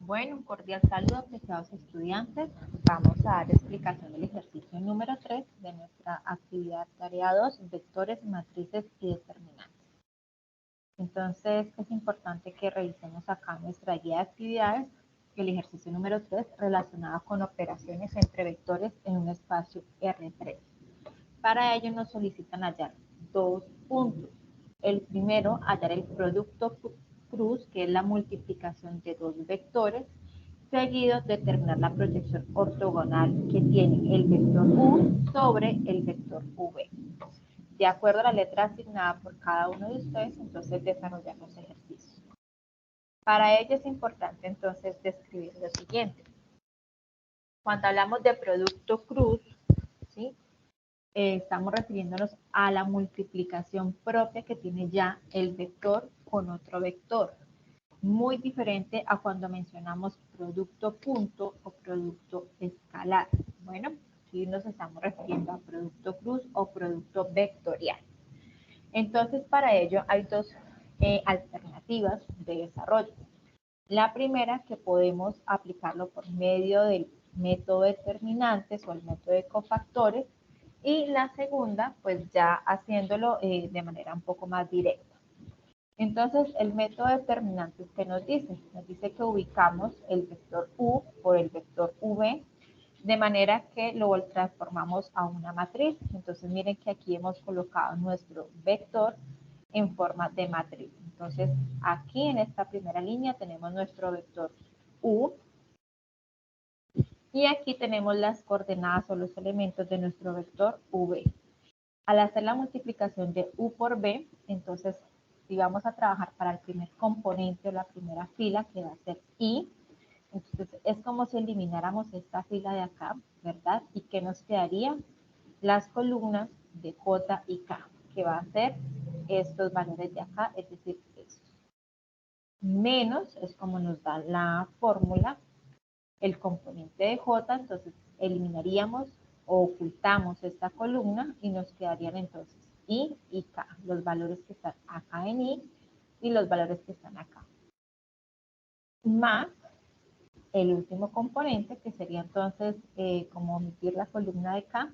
Bueno, un cordial saludo, apreciados estudiantes. Vamos a dar explicación del ejercicio número 3 de nuestra actividad tarea 2, vectores, matrices y determinantes. Entonces, es importante que revisemos acá nuestra guía de actividades, el ejercicio número 3, relacionado con operaciones entre vectores en un espacio R3. Para ello nos solicitan hallar dos puntos. El primero, hallar el producto cruz, que es la multiplicación de dos vectores, seguido determinar la proyección ortogonal que tiene el vector U sobre el vector V. De acuerdo a la letra asignada por cada uno de ustedes, entonces desarrollar los ejercicios. Para ello es importante entonces describir lo siguiente. Cuando hablamos de producto cruz, ¿sí? Estamos refiriéndonos a la multiplicación propia que tiene ya el vector con otro vector. Muy diferente a cuando mencionamos producto punto o producto escalar. Bueno, aquí nos estamos refiriendo a producto cruz o producto vectorial. Entonces, para ello hay dos alternativas de desarrollo. La primera, que podemos aplicarlo por medio del método de determinantes o el método de cofactores, y la segunda, pues ya haciéndolo de manera un poco más directa. Entonces, el método de determinantes, ¿qué nos dice? Nos dice que ubicamos el vector U por el vector V, de manera que lo transformamos a una matriz. Entonces, miren que aquí hemos colocado nuestro vector en forma de matriz. Entonces, aquí en esta primera línea tenemos nuestro vector U, y aquí tenemos las coordenadas o los elementos de nuestro vector V. Al hacer la multiplicación de U por V, entonces, si vamos a trabajar para el primer componente o la primera fila, que va a ser I, entonces es como si elimináramos esta fila de acá, ¿verdad? ¿Y qué nos quedaría? Las columnas de J y K, que va a ser estos valores de acá, es decir, estos. Menos, es como nos da la fórmula, el componente de J, entonces eliminaríamos o ocultamos esta columna y nos quedarían entonces I y K, los valores que están acá en I y los valores que están acá. Más el último componente, que sería entonces como omitir la columna de K,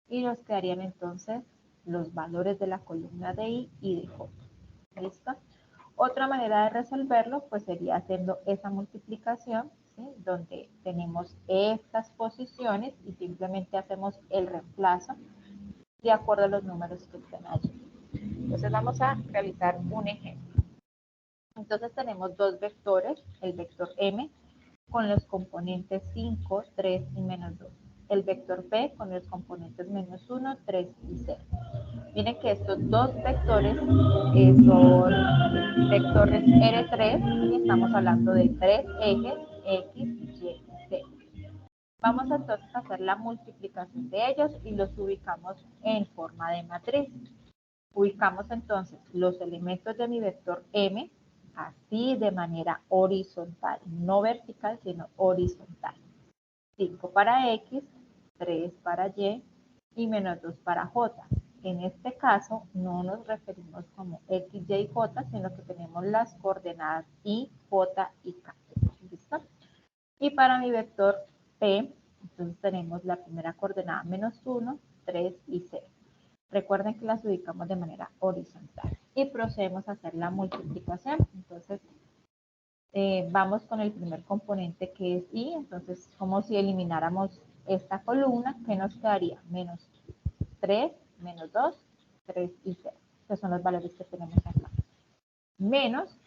y nos quedarían entonces los valores de la columna de I y de J. ¿Listo? Otra manera de resolverlo pues sería haciendo esa multiplicación, ¿sí? Donde tenemos estas posiciones y simplemente hacemos el reemplazo de acuerdo a los números que estén allí. Entonces vamos a realizar un ejemplo. Entonces tenemos dos vectores, el vector M con los componentes 5, 3 y menos 2. El vector P con los componentes menos 1, 3 y 0. Miren que estos dos vectores son vectores R3 y estamos hablando de tres ejes X, Y, Z. Vamos entonces a hacer la multiplicación de ellos y los ubicamos en forma de matriz. Ubicamos entonces los elementos de mi vector M así de manera horizontal, no vertical, sino horizontal. 5 para X, 3 para Y menos 2 para J. En este caso no nos referimos como X, Y, J, sino que tenemos las coordenadas I, J y K. ¿Listo? Y para mi vector P, entonces tenemos la primera coordenada menos 1, 3 y 0. Recuerden que las ubicamos de manera horizontal. Y procedemos a hacer la multiplicación. Entonces, vamos con el primer componente que es I, entonces como si elimináramos esta columna, ¿qué nos quedaría? Menos 3, menos 2, 3 y 0, que son los valores que tenemos acá. Menos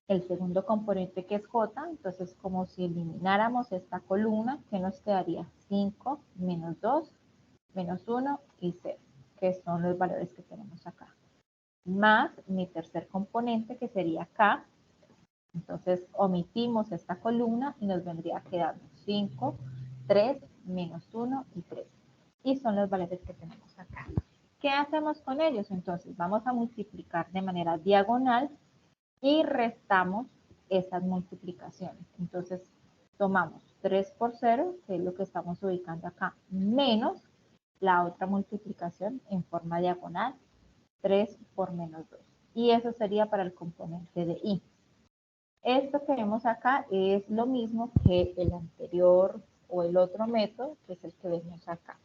el segundo componente que es J, entonces como si elimináramos esta columna, ¿qué nos quedaría? 5, menos 2, menos 1 y 0, que son los valores que tenemos acá. Más mi tercer componente que sería K. Entonces omitimos esta columna y nos vendría quedando 5, 3, menos 1 y 3. Y son los valores que tenemos acá. ¿Qué hacemos con ellos? Entonces vamos a multiplicar de manera diagonal y restamos esas multiplicaciones. Entonces tomamos 3 por 0, que es lo que estamos ubicando acá, menos la otra multiplicación en forma diagonal, 3 por menos 2. Y eso sería para el componente de I. Esto que vemos acá es lo mismo que el anterior o el otro método, que es el que vemos acá.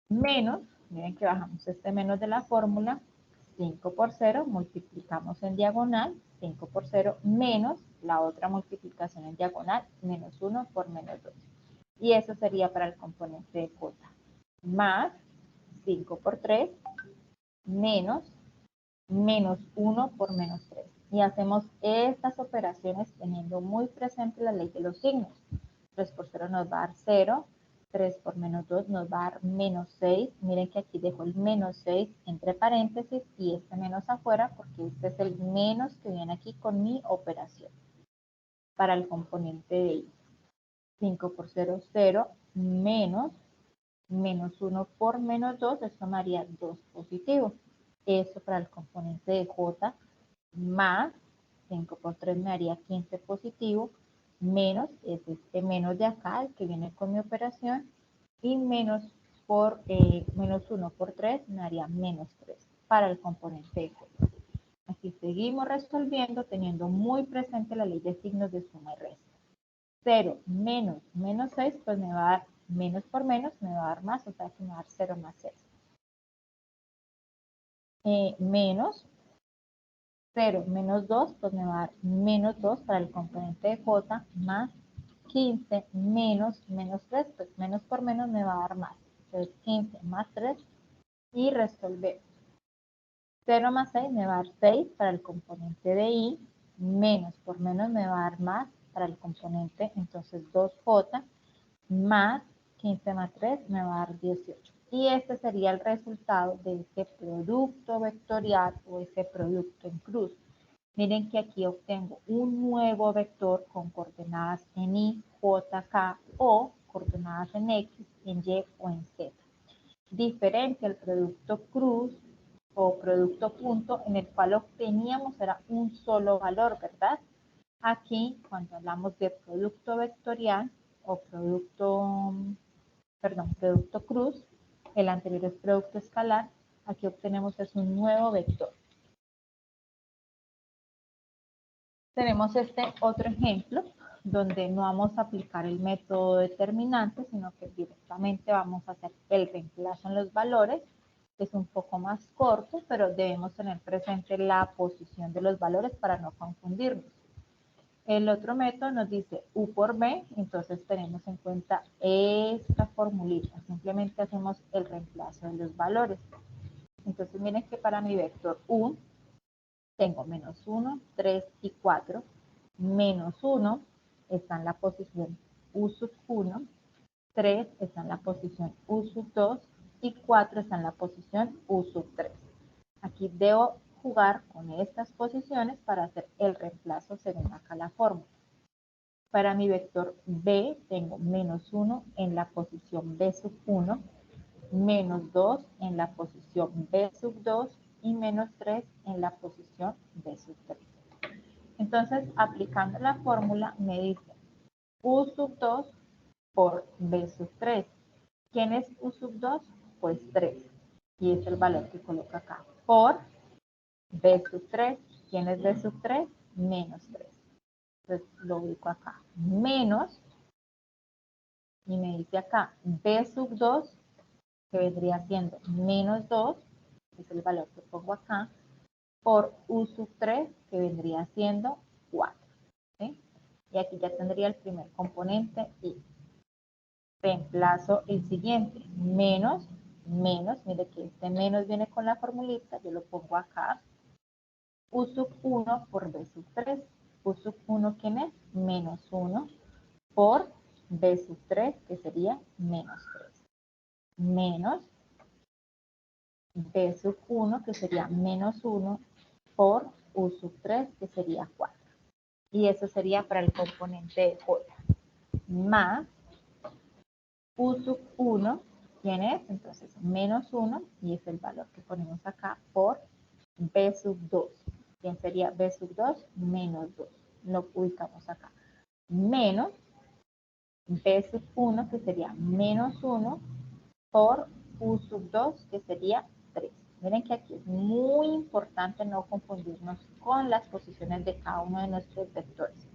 Menos, miren que bajamos este menos de la fórmula, 5 por 0, multiplicamos en diagonal, 5 por 0, menos la otra multiplicación en diagonal, menos 1 por menos 2. Y eso sería para el componente de J. Más 5 por 3, menos 1 por menos 3. Y hacemos estas operaciones teniendo muy presente la ley de los signos. 3 por 0 nos va a dar 0, 3 por menos 2 nos va a dar menos 6. Miren que aquí dejo el menos 6 entre paréntesis y este menos afuera porque este es el menos que viene aquí con mi operación. Para el componente de I. 5 por 0, 0, menos 1 por menos 2, esto me haría 2 positivo. Eso para el componente de J, más 5 por 3 me haría 15 positivo, menos es este menos de acá, el que viene con mi operación, y menos 1 por 3 me haría menos 3 para el componente de J. Aquí seguimos resolviendo teniendo muy presente la ley de signos de suma y resta. 0 menos menos 6, pues me va a dar menos por menos, me va a dar más, o sea que me va a dar 0 más 6. Menos 0 menos 2, pues me va a dar menos 2 para el componente de J, más 15 menos menos 3, pues menos por menos me va a dar más. Entonces 15 más 3 y resolver. 0 más 6 me va a dar 6 para el componente de I, menos por menos me va a dar más para el componente, entonces 2J, más 15 más 3 me va a dar 18. Y este sería el resultado de este producto vectorial o ese producto en cruz. Miren que aquí obtengo un nuevo vector con coordenadas en Y, J, K o coordenadas en X, en Y o en Z. Diferente al producto cruz o producto punto en el cual obteníamos era un solo valor, ¿verdad? Aquí, cuando hablamos de producto vectorial o producto cruz, el anterior es producto escalar, aquí obtenemos es un nuevo vector. Tenemos este otro ejemplo donde no vamos a aplicar el método determinante, sino que directamente vamos a hacer el reemplazo en los valores. Es un poco más corto, pero debemos tener presente la posición de los valores para no confundirnos. El otro método nos dice U por B, entonces tenemos en cuenta esta formulita. Simplemente hacemos el reemplazo de los valores. Entonces miren que para mi vector U tengo menos 1, 3 y 4. Menos 1 está en la posición U sub 1, 3 está en la posición U sub 2 y 4 está en la posición U sub 3. Aquí debo jugar con estas posiciones para hacer el reemplazo según acá la fórmula. Para mi vector B tengo menos 1 en la posición B sub 1, menos 2 en la posición B sub 2 y menos 3 en la posición B sub 3. Entonces, aplicando la fórmula, me dice U sub 2 por B sub 3. ¿Quién es U sub 2? Pues 3. Y es el valor que coloco acá. Por B sub 3. ¿Quién es B sub 3? Menos 3. Entonces, lo ubico acá. Menos, y me dice acá B sub 2, que vendría siendo menos 2, que es el valor que pongo acá, por U sub 3, que vendría siendo 4. ¿Sí? Y aquí ya tendría el primer componente y reemplazo el siguiente, menos, mire que este menos viene con la formulita, yo lo pongo acá, U sub 1 por B sub 3. U sub 1, ¿quién es? Menos 1 por B sub 3, que sería menos 3. Menos B sub 1, que sería menos 1 por U sub 3, que sería 4. Y eso sería para el componente de J. Más U sub 1, ¿quién es? Entonces, menos 1, y es el valor que ponemos acá, por B sub 2. ¿Quién sería B sub 2? Menos 2. Lo ubicamos acá. Menos B sub 1, que sería menos 1, por U sub 2, que sería 3. Miren que aquí es muy importante no confundirnos con las posiciones de cada uno de nuestros vectores.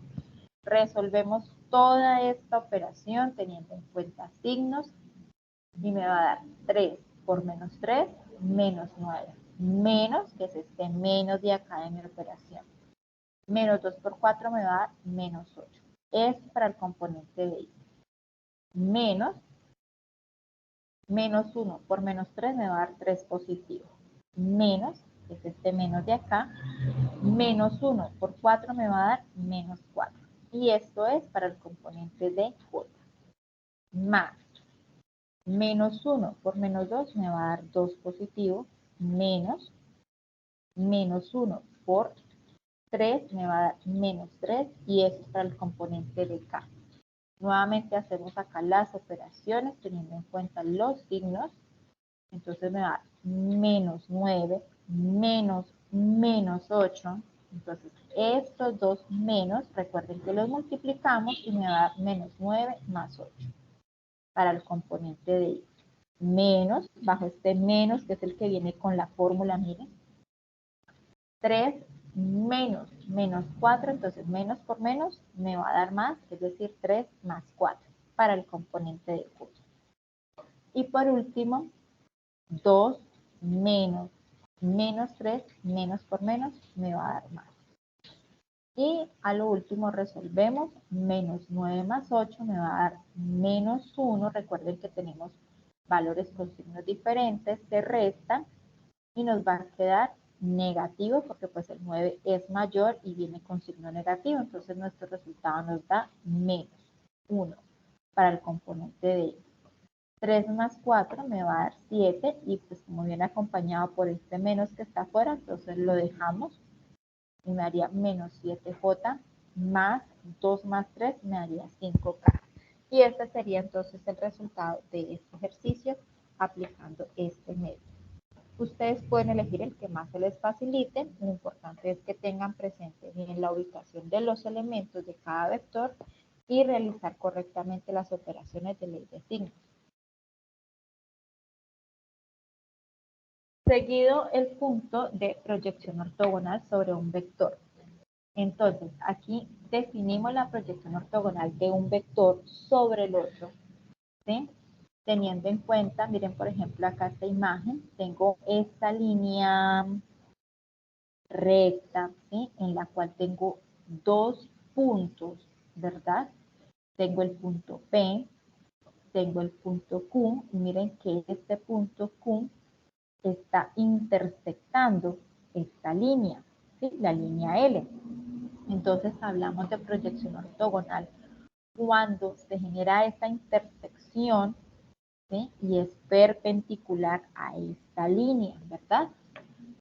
Resolvemos toda esta operación teniendo en cuenta signos y me va a dar 3 por menos 3, menos 9. Menos, que es este menos de acá de mi operación. Menos 2 por 4 me va a dar menos 8. Es para el componente de I. Menos 1 por menos 3 me va a dar 3 positivo. Menos, que es este menos de acá, menos 1 por 4 me va a dar menos 4. Y esto es para el componente de J. Más menos 1 por menos 2 me va a dar 2 positivo, menos 1 por 3 me va a dar menos 3 y eso es para el componente de K. Nuevamente hacemos acá las operaciones teniendo en cuenta los signos. Entonces me va a dar menos 9, menos 8. Entonces estos dos menos, recuerden que los multiplicamos y me va a dar menos 9 más 8 para el componente de I. Menos, bajo este menos que es el que viene con la fórmula, miren. 3 menos 4, entonces menos por menos me va a dar más, es decir, 3 más 4 para el componente de Q. Y por último, 2 menos 3, menos por menos me va a dar más. Y a lo último resolvemos, menos 9 más 8 me va a dar menos 1. Recuerden que tenemos valores con signos diferentes, se restan y nos va a quedar negativo porque pues el 9 es mayor y viene con signo negativo. Entonces nuestro resultado nos da menos 1 para el componente de I. 3 más 4 me va a dar 7 y pues como viene acompañado por este menos que está afuera, entonces lo dejamos y me daría menos 7J más 2 más 3 me daría 5K. Y este sería entonces el resultado de este ejercicio aplicando este método. Ustedes pueden elegir el que más se les facilite. Lo importante es que tengan presente bien la ubicación de los elementos de cada vector y realizar correctamente las operaciones de ley de signos. Seguido el punto de proyección ortogonal sobre un vector. Entonces, aquí definimos la proyección ortogonal de un vector sobre el otro, ¿sí? Teniendo en cuenta, miren por ejemplo acá esta imagen, tengo esta línea recta, ¿sí? En la cual tengo dos puntos, ¿verdad? Tengo el punto P, tengo el punto Q, y miren que este punto Q está intersectando esta línea, ¿sí? La línea L. Entonces hablamos de proyección ortogonal cuando se genera esta intersección, ¿sí? Y es perpendicular a esta línea, ¿verdad?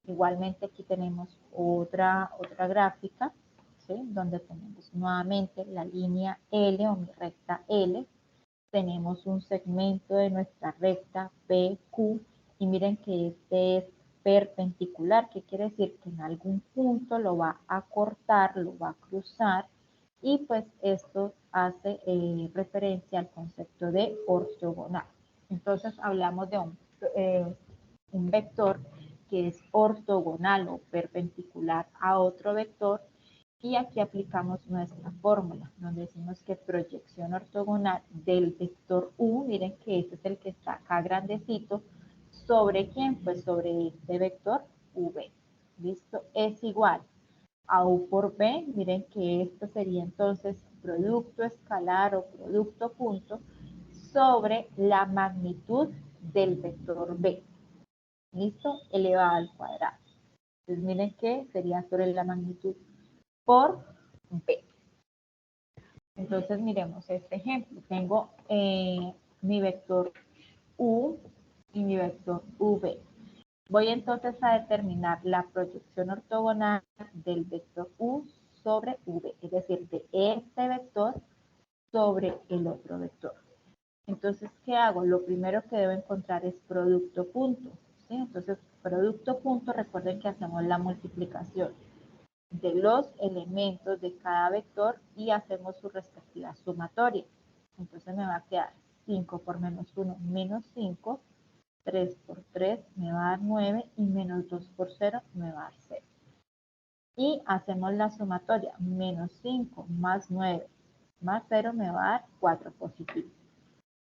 Igualmente aquí tenemos otra gráfica, ¿sí? Donde tenemos nuevamente la línea L o mi recta L. Tenemos un segmento de nuestra recta PQ y miren que este es perpendicular, que quiere decir que en algún punto lo va a cortar, lo va a cruzar y pues esto hace referencia al concepto de ortogonal. Entonces hablamos de un vector que es ortogonal o perpendicular a otro vector y aquí aplicamos nuestra fórmula, donde decimos que proyección ortogonal del vector U, miren que este es el que está acá grandecito, ¿sobre quién? Pues sobre este vector V. ¿Listo? Es igual a U por B, miren que esto sería entonces producto escalar o producto punto sobre la magnitud del vector B. ¿Listo? Elevado al cuadrado. Entonces miren que sería sobre la magnitud por B. Entonces miremos este ejemplo. Tengo mi vector U y mi vector V. Voy entonces a determinar la proyección ortogonal del vector U sobre V, es decir, de este vector sobre el otro vector. Entonces, ¿qué hago? Lo primero que debo encontrar es producto punto, ¿sí? Entonces, producto punto, recuerden que hacemos la multiplicación de los elementos de cada vector y hacemos su respectiva sumatoria. Entonces me va a quedar 5 por menos 1 menos 5 3 por 3 me va a dar 9 y menos 2 por 0 me va a dar 0. Y hacemos la sumatoria, menos 5 más 9 más 0 me va a dar 4 positivo.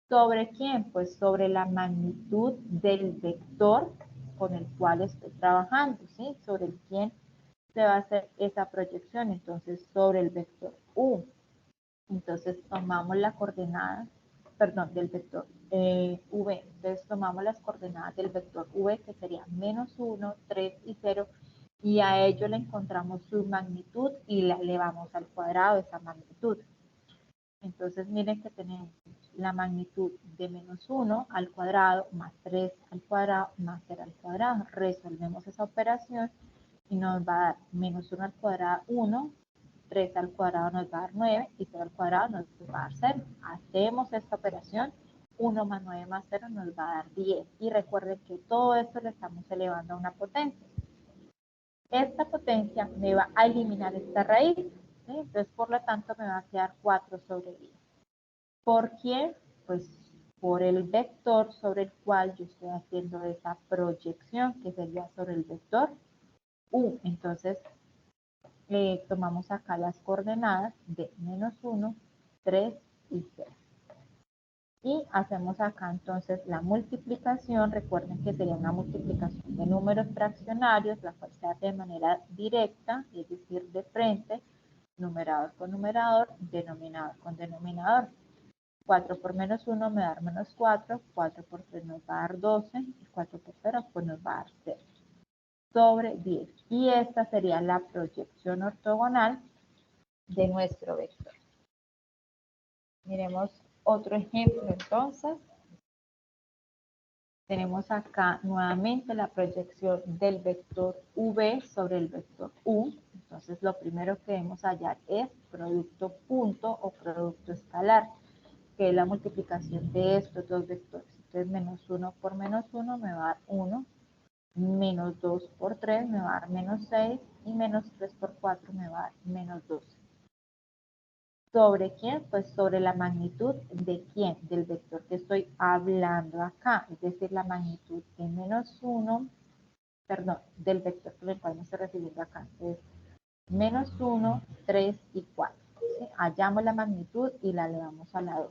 ¿Sobre quién? Pues sobre la magnitud del vector con el cual estoy trabajando, ¿sí? Sobre el quién se va a hacer esa proyección, entonces sobre el vector U. Entonces tomamos la coordenada, perdón, del vector V. Entonces tomamos las coordenadas del vector V, que sería menos 1, 3 y 0, y a ello le encontramos su magnitud y la elevamos al cuadrado de esa magnitud. Entonces miren que tenemos la magnitud de menos 1 al cuadrado más 3 al cuadrado más 0 al cuadrado. Resolvemos esa operación y nos va a dar menos 1 al cuadrado 1, 3 al cuadrado nos va a dar 9 y 0 al cuadrado nos va a dar 0. Hacemos esta operación, 1 más 9 más 0 nos va a dar 10. Y recuerden que todo esto lo estamos elevando a una potencia. Esta potencia me va a eliminar esta raíz, ¿sí? Entonces por lo tanto me va a quedar 4 sobre 10. ¿Por quién? Pues por el vector sobre el cual yo estoy haciendo esa proyección, que sería sobre el vector U. Entonces tomamos acá las coordenadas de menos 1, 3 y 0. Y hacemos acá entonces la multiplicación. Recuerden que sería una multiplicación de números fraccionarios, la cual se hace de manera directa, es decir, de frente, numerador con numerador, denominador con denominador. 4 por menos 1 me va a dar menos 4, 4 por 3 nos va a dar 12, y 4 por 0 pues nos va a dar 0. Sobre 10. Y esta sería la proyección ortogonal de nuestro vector. Miremos otro ejemplo entonces. Tenemos acá nuevamente la proyección del vector V sobre el vector U. Entonces lo primero que debemos hallar es producto punto o producto escalar, que es la multiplicación de estos dos vectores. Entonces menos 1 por menos 1 me va a dar 1, menos 2 por 3 me va a dar menos 6 y menos 3 por 4 me va a dar menos 12. ¿Sobre quién? Pues sobre la magnitud de quién, del vector que estoy hablando acá, es decir, la magnitud de menos 1, perdón, del vector con el cual me estoy refiriendo acá. Entonces, menos 1, 3 y 4. ¿Sí? Hallamos la magnitud y la elevamos a la 2.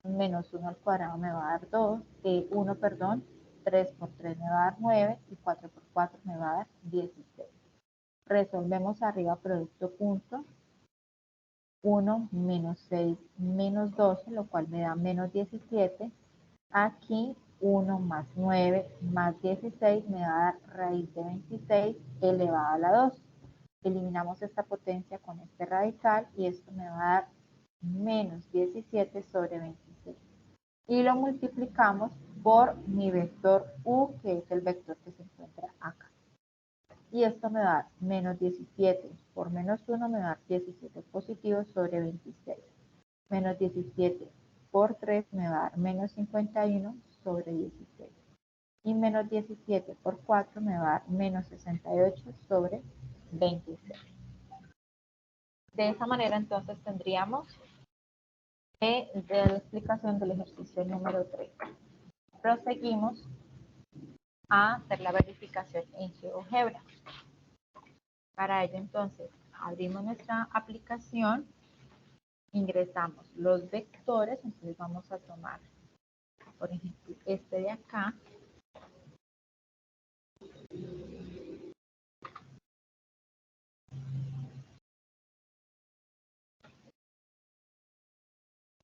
Menos 1 al cuadrado me va a dar 2, 1, perdón, 3 por 3 me va a dar 9 y 4 por 4 me va a dar 16. Resolvemos arriba producto punto. 1 menos 6 menos 12, lo cual me da menos 17. Aquí 1 más 9 más 16 me va a dar raíz de 26 elevado a la 2. Eliminamos esta potencia con este radical y esto me va a dar menos 17 sobre 26. Y lo multiplicamos por mi vector U, que es el vector que se encuentra acá. Y esto me va a dar menos 17 por menos 1 me va a dar 17 positivo sobre 26. Menos 17 por 3 me va a dar menos 51 sobre 16. Y menos 17 por 4 me va a dar menos 68 sobre 26. De esa manera entonces tendríamos de la explicación del ejercicio número 3. Proseguimos a hacer la verificación en GeoGebra. Para ello entonces abrimos nuestra aplicación, ingresamos los vectores, entonces vamos a tomar por ejemplo este de acá.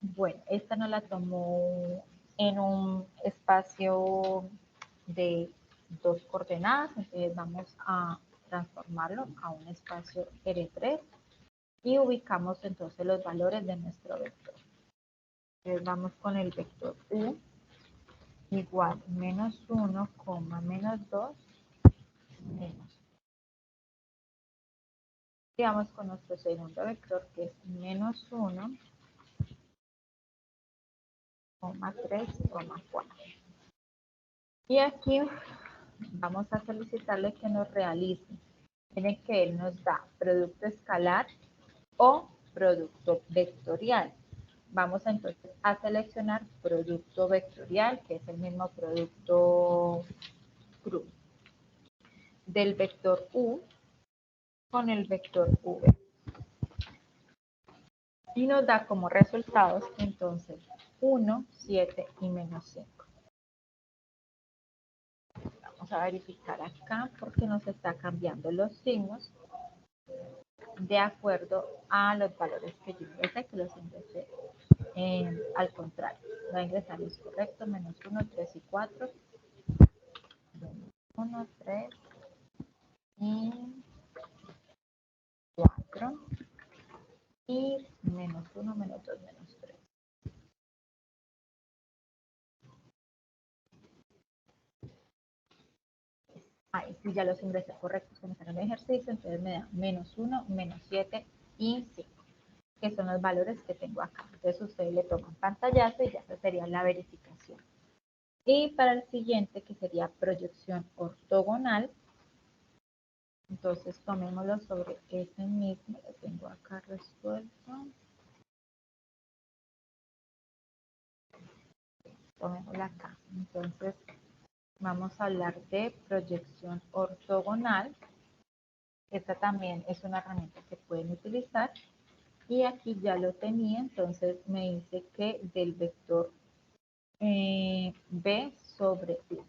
Bueno, esta no la tomó en un espacio de 2 coordenadas, entonces vamos a transformarlo a un espacio R3 y ubicamos entonces los valores de nuestro vector. Entonces vamos con el vector U igual menos 1, menos 2, menos. Y vamos con nuestro segundo vector que es menos 1, 3, 4. Y aquí vamos a solicitarle que nos realice. Tiene que él nos da producto escalar o producto vectorial. Vamos entonces a seleccionar producto vectorial, que es el mismo producto crudo, del vector U con el vector V. Y nos da como resultados entonces 1, 7 y menos 5. Vamos a verificar acá porque nos está cambiando los signos de acuerdo a los valores que yo ingresé, que los ingresé al contrario. Voy a ingresar los correctos, menos 1, 3 y 4. 1, 3 y 4. Y menos 1, menos 2, menos 3. Ahí sí ya los ingresé correctos con el ejercicio, entonces me da menos 1, menos 7 y 5, que son los valores que tengo acá. Entonces ustedes le toman pantallazo y ya esa sería la verificación. Y para el siguiente, que sería proyección ortogonal, entonces tomémoslo sobre ese mismo, lo tengo acá resuelto. Tomémoslo acá. Entonces vamos a hablar de proyección ortogonal. Esta también es una herramienta que pueden utilizar. Y aquí ya lo tenía, entonces me dice que del vector B sobre U.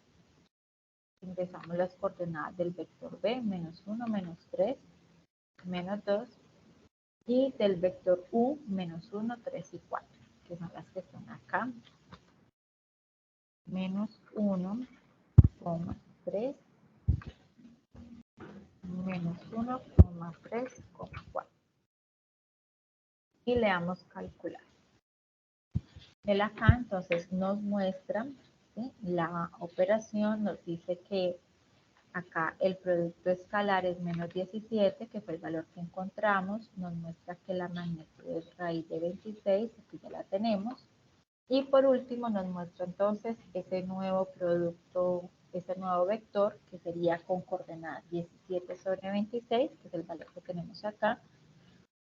Ingresamos las coordenadas del vector B, menos 1, menos 3, menos 2, y del vector U, menos 1, 3 y 4, que son las que están acá. Menos 1, 3, menos 1, 3, 4. Y le damos calcular. Él acá entonces nos muestra, ¿sí?, la operación, nos dice que acá el producto escalar es menos 17, que fue el valor que encontramos. Nos muestra que la magnitud es raíz de 26, aquí ya la tenemos. Y por último nos muestra entonces ese nuevo producto, ese nuevo vector, que sería con coordenadas 17 sobre 26, que es el valor que tenemos acá,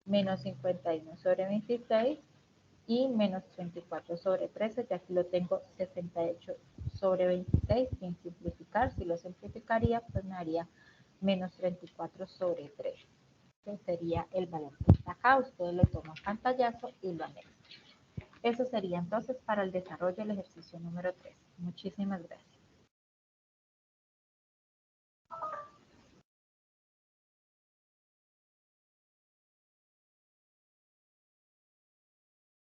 menos 51 sobre 26 y menos 34 sobre 13, ya aquí lo tengo 68 sobre 26, sin simplificar. Si lo simplificaría, pues me daría menos 34 sobre 3, que sería el valor que está acá. Ustedes le toman pantallazo y lo anexan. Eso sería entonces para el desarrollo del ejercicio número 3. Muchísimas gracias.